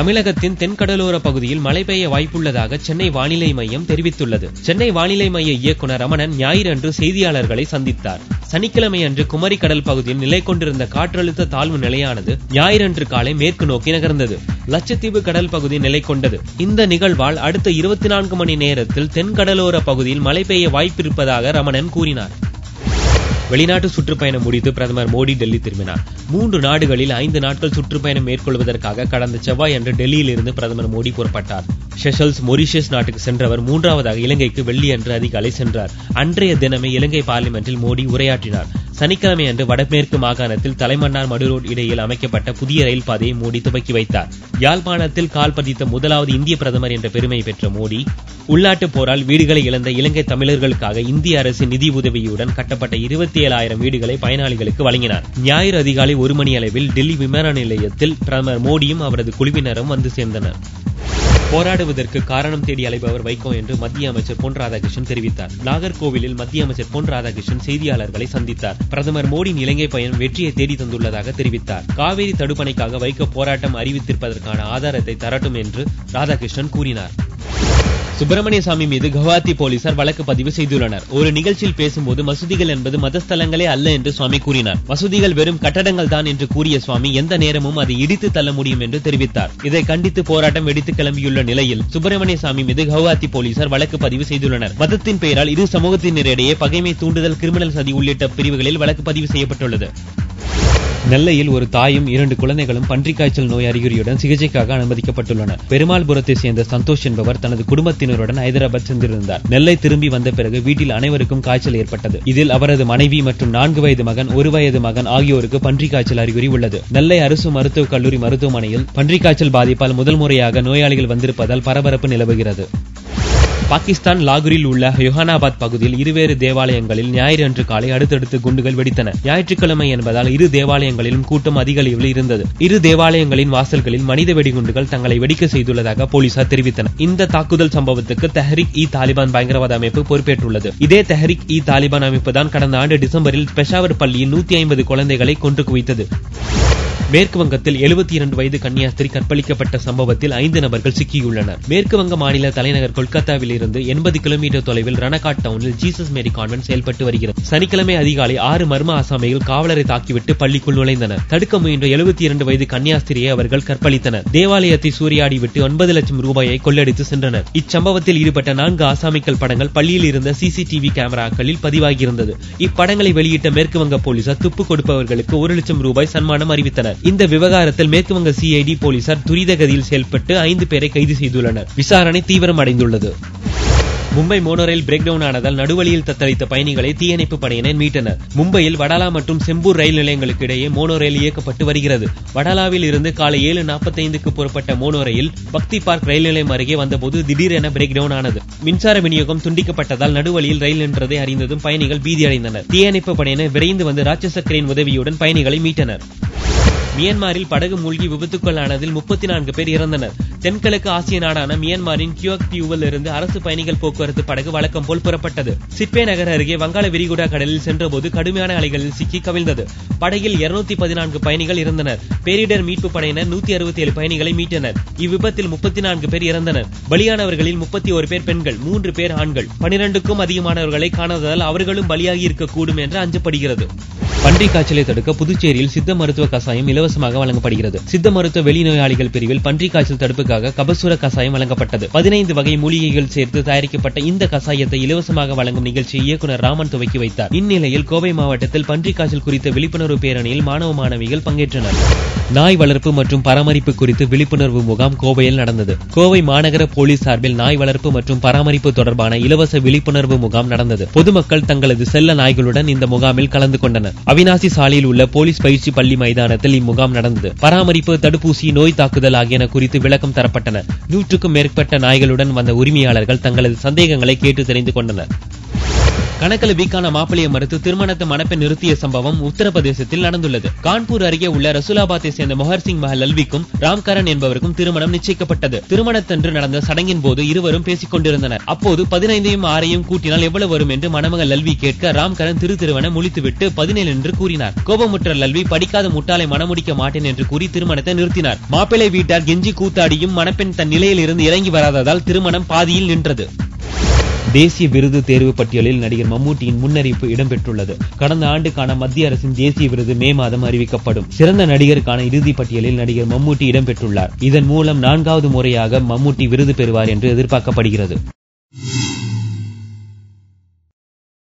தமிழகத்தின் தென்கடலோர பகுதியில் மழை பெய்ய வாய்ப்புள்ளதாக சென்னை வானிலை மையம் தெரிவித்துள்ளது. சென்னை வானிலை மைய இயக்குநர் ரமணன் ஞாயிறு அன்று செய்தியாளர்களை சந்தித்தார். சனிக்கிழமை அன்று குமரி கடல் பகுதியில் நிலை கொண்டிருந்த காற்றழுத்த தாழ்வு நிலையானது ஞாயிறன்று காலை மேற்கு நோக்கி நகர்ந்தது. லட்சத்தீவு கடல் பகுதி நிலை கொண்டது. இந்த நிகழ்வால் அடுத்த 24 மணி நேரத்தில் தென்கடலோர பகுதியில் மழை பெய்ய வாய்ப்பிருப்பதாக ரமணன் கூறினார். வெளிநாட்டு சுற்றுப்பயணம் முடித்து பிரதமர் மோடி டெல்லி திரும்பினார். 3 நாடுகளில் 5 நாட்கள் சுற்றுப்பயணம் மேற்கொள்வதற்காக கடந்த செவ்வாய் அன்று டெல்லியில் இருந்து பிரதமர் மோடி புறப்பட்டார். செஷல்ஸ், மொரிஷியஸ் நாட்டுக்கு சென்றவர் 3வது இலங்கைக்கு வெள்ளியன்று அதிகாலை சென்றார். அன்றைய தினமே இலங்கை பார்லிமெண்டில் மோடி உரையாற்றினார். சனிக்கிழமை அன்று வடமேற்கு மாகாணத்தில் தலைமன்னார் மடுரோட் இடையில் அமைக்கப்பட்ட புதிய ரயில் பாதையை மோடி துவக்கி வைத்தார். யாழ்ப்பாணத்தில் கால் பதித்த முதலாவது இந்திய பிரதமர் என்ற பெருமை பெற்ற மோடி, உள்நாட்டு போரால் வீடுகளை இழந்த இலங்கை தமிழர்களுக்காக இந்திய அரசின் நிதி உதவியுடன் கட்டப்பட்ட 27,000 வீடுகளை பயனாளிகளுக்கு வழங்கினார். ஞாயிறு அதிகாலை 1 மணி அளவில் டெல்லி விமான நிலையத்தில் பிரதமர் மோடியும் அவரது குழுவினரும் வந்து சேர்ந்தனர். போராடுவதற்கு காரணம் தேடி அலைபவர் வைகோ என்று மத்திய அமைச்சர் பொன் ராதாகிருஷ்ணன் தெரிவித்தார். நாகர்கோவிலில் மத்திய அமைச்சர் பொன் ராதாகிருஷ்ணன் செய்தியாளர்களை சந்தித்தார். பிரதமர் மோடியின் இலங்கை பயணம் வெற்றியை தேடி தந்துள்ளதாக தெரிவித்தார். காவிரி தடுப்பணைக்காக வைகோ போராட்டம் அறிவித்திருப்பதற்கான ஆதாரத்தை தரட்டும் என்று ராதாகிருஷ்ணன் கூறினார். சுப்பிரமணிய சாமி மீது கவுஹாத்தி போலீசார் வழக்கு பதிவு செய்துள்ளனர். ஒரு நிகழ்ச்சியில் பேசும்போது மசூதிகள் என்பது மதஸ்தலங்களே அல்ல என்று சுவாமி கூறினார். மசூதிகள் வெறும் கட்டடங்கள் தான் என்று கூறிய சுவாமி எந்த நேரமும் அதை இடித்து தள்ள முடியும் என்று தெரிவித்தார். இதை கண்டித்து போராட்டம் வெடித்து கிளம்பியுள்ள நிலையில் சுப்பிரமணிய சாமி மீது கவுஹாத்தி போலீசார் வழக்கு பதிவு செய்துள்ளனர். மதத்தின் பெயரால் இரு சமூகத்தினரிடையே பகைமை தூண்டுதல், கிரிமினல் சதி உள்ளிட்ட பிரிவுகளில் வழக்கு பதிவு செய்யப்பட்டுள்ளது. நெல்லையில் ஒரு தாயும் 2 குழந்தைகளும் பன்றிக் காய்ச்சல் நோய் அறிகுறியுடன் சிகிச்சைக்காக அனுமதிக்கப்பட்டுள்ளனர். பெருமாள்புரத்தை சேர்ந்த சந்தோஷ் என்பவர் தனது குடும்பத்தினருடன் ஹைதராபாத் சென்றிருந்தார். நெல்லை திரும்பி வந்த பிறகு வீட்டில் அனைவருக்கும் காய்ச்சல் ஏற்பட்டது. இதில் அவரது மனைவி மற்றும் 4 வயது மகன், 1 வயது மகன் ஆகியோருக்கு பன்றிக் காய்ச்சல் அறிகுறி உள்ளது. நெல்லை அரசு மருத்துவக் கல்லூரி மருத்துவமனையில் பன்றிக் காய்ச்சல் பாதிப்பால் முதல் முறையாக நோயாளிகள் வந்திருப்பதால் பரபரப்பு நிலவுகிறது. பாகிஸ்தான் லாகூரில் உள்ள யோஹானாபாத் பகுதியில் இருவேறு தேவாலயங்களில் ஞாயிறு அன்று காலை அடுத்தடுத்து குண்டுகள் வெடித்தன. ஞாயிற்றுக்கிழமை என்பதால் இரு தேவாலயங்களிலும் கூட்டம் அதிக அளவில் இருந்தது. இரு தேவாலயங்களின் வாசல்களில் மனித வெடிகுண்டுகள் தங்களை வெடிக்க செய்துள்ளதாக போலீசார் தெரிவித்தனர். இந்த தாக்குதல் சம்பவத்துக்கு தெஹ்ரிக்-இ-தாலிபான் பயங்கரவாத அமைப்பு பொறுப்பேற்றுள்ளது. இதே தெஹ்ரிக்-இ-தாலிபான் அமைப்பு தான் கடந்த ஆண்டு டிசம்பரில் பெஷாவர் பள்ளியில் 150 குழந்தைகளை கொன்று குவித்தது. மேற்கு வங்கத்தில் 72 வயது கன்னியாஸ்திரி கற்பழிக்கப்பட்ட சம்பவத்தில் 5 நபர்கள் சிக்கியுள்ளனர். மேற்கு வங்க மாநில தலைநகர் கொல்கத்தாவில் இருந்து 80 கிலோமீட்டர் தொலைவில் ரணகாட் டவுனில் ஜீசஸ் மேரி கான்வென்ட் செயல்பட்டு வருகிறது. சனிக்கிழமை அதிகாலை 6 மர்ம அசாமிகள் காவலரை தாக்கிவிட்டு பள்ளிக்குள் நுழைந்தனர். தடுக்க முயன்ற 72 வயது கன்னியாஸ்திரியை அவர்கள் கற்பழித்தனர். தேவாலயத்தை சூறையாடி விட்டு 9 லட்சம் ரூபாயை கொள்ளடித்து சென்றனர். இச்சம்பவத்தில் ஈடுபட்ட 4 ஆசாமிகள் படங்கள் பள்ளியில் இருந்த சிசிடிவி கேமராக்களில் பதிவாகியிருந்தது. இப்படங்களை வெளியிட்ட மேற்கு வங்க போலீசார் துப்பு கொடுப்பவர்களுக்கு 1 லட்சம் ரூபாய் சன்மானம் அறிவித்தனர். இந்த விவகாரத்தில் மேற்கு வங்க சிஐடி போலீசார் துரிதகதியில் செயல்பட்டு 5 பேரை கைது செய்துள்ளனர். விசாரணை தீவிரம் அடைந்துள்ளது. மும்பை மோனோ ரயில் பிரேக் டவுன் ஆனதால் நடுவழியில் தத்தளித்த பயணிகளை தீயணைப்பு படையினர் மீட்டனர். மும்பையில் வடாலா மற்றும் செம்பூர் ரயில் நிலையங்களுக்கு இடையே மோனோ ரயில் இயக்கப்பட்டு வருகிறது. வடாலாவில் இருந்து காலை 7:45க்கு புறப்பட்ட மோனோ ரயில் பக்தி பார்க் ரயில் நிலையம் அருகே வந்தபோது திடீரென பிரேக் டவுன் ஆனது. மின்சார விநியோகம் துண்டிக்கப்பட்டதால் நடுவழியில் ரயில் நின்றதை அறிந்ததும் பயணிகள் பீதியடைந்தனர். தீயணைப்பு படையினர் விரைந்து வந்து ராட்சச கிரேன் உதவியுடன் பயணிகளை மீட்டனர். மியான்மரில் படகு மூழ்கி விபத்துக்குள்ளானதில் 34 பேர் இறந்தனர். தென்கிழக்கு ஆசிய நாடான மியான்மரின் கியோக் தீவில் இருந்து அரசு பயணிகள் போக்குவரத்து படகு வழக்கம் போல் புறப்பட்டது. சிட்பே நகர் அருகே வங்காள விரிகுடா கடலில் சென்றபோது கடுமையான அலைகளில் சிக்கி கவிழ்ந்தது. படகில் 214 பயணிகள் இருந்தனர். பேரிடர் மீட்பு படையினர் 167 பயணிகளை மீட்டனர். இவ்விபத்தில் 34 பேர் இறந்தனர். பலியானவர்களில் 31 பேர் பெண்கள், 3 பேர் ஆண்கள். 12க்கும் அதிகமானவர்களை காணாததால் அவர்களும் பலியாகி இருக்கக்கூடும் என்று அஞ்சப்படுகிறது. பன்றிக் காய்ச்சலை தடுக்க புதுச்சேரியில் சித்த மருத்துவ கசாயம் இலவசமாக வழங்கப்படுகிறது. சித்த மருத்துவ வெளிநோயாளிகள் பிரிவில் பன்றிக் காய்ச்சல் தடுப்புக்காக கபசுர கசாயம் வழங்கப்பட்டது. 15 வகை மூலிகைகள் சேர்த்து தயாரிக்கப்பட்ட இந்த கசாயத்தை இலவசமாக வழங்கும் நிகழ்ச்சியை இயக்குநர் ராமன் துவக்கி வைத்தார். இந்நிலையில் கோவை மாவட்டத்தில் பன்றிக் காய்ச்சல் குறித்த விழிப்புணர்வு பேரணியில் மாணவ மாணவிகள் பங்கேற்றனர். நாய் வளர்ப்பு மற்றும் பராமரிப்பு குறித்து விழிப்புணர்வு முகாம் கோவையில் நடந்தது. கோவை மாநகர போலீஸ் சார்பில் நாய் வளர்ப்பு மற்றும் பராமரிப்பு தொடர்பான இலவச விழிப்புணர்வு முகாம் நடந்தது. பொதுமக்கள் தங்களது செல்ல நாய்களுடன் இந்த முகாமில் கலந்து கொண்டனர். அவினாசி சாலையில் உள்ள போலீஸ் பயிற்சி பள்ளி மைதானத்தில் இம்முகாம் நடந்தது. பராமரிப்பு, தடுப்பூசி, நோய் தாக்குதல் ஆகியன குறித்து விளக்கம் தரப்பட்டன. 100க்கும் மேற்பட்ட நாய்களுடன் வந்த உரிமையாளர்கள் தங்களது சந்தேகங்களை கேட்டு தெரிந்து கொண்டனர். கணக்கில் வீக்கான மாப்பிளையை மறுத்து திருமணத்தை மணப்பெண் நிறுத்திய சம்பவம் உத்தரப்பிரதேசத்தில் நடந்துள்ளது. கான்பூர் அருகே உள்ள ரசூலாபாத்தை சேர்ந்த மொஹர் சிங் மஹல் அல்விக்கும் ராம்கரன் என்பவருக்கும் திருமணம் நிச்சயிக்கப்பட்டது. திருமணத்தன்று நடந்த சடங்கின் போது இருவரும் பேசிக் கொண்டிருந்தனர். அப்போது 15ஐயும் 6ஐயும் கூட்டினால் எவ்வளவு வரும் என்று மணமகள் லல்வி கேட்க ராம்கரன் திருவன முழித்துவிட்டு 17 என்று கூறினார். கோபமுற்ற லல்வி படிக்காத முட்டாளை மணமுடிக்க மாட்டேன் என்று கூறி திருமணத்தை நிறுத்தினார். மாப்பிள்ளை வீட்டார் கெஞ்சி கூத்தாடியும் மணப்பெண் தன் நிலையில் இருந்து இறங்கி வராததால் திருமணம் பாதியில் நின்றது. தேசிய விருது தேர்வு பட்டியலில் நடிகர் மம்மூட்டியின் முன்னறிவிப்பு இடம்பெற்றுள்ளது. கடந்த ஆண்டுக்கான மத்திய அரசின் தேசிய விருது மே மாதம் அறிவிக்கப்படும். சிறந்த நடிகருக்கான இறுதி பட்டியலில் நடிகர் மம்மூட்டி இடம்பெற்றுள்ளார். இதன் மூலம் 4வது முறையாக மம்மூட்டி விருது பெறுவார் என்று எதிர்பார்க்கப்படுகிறது.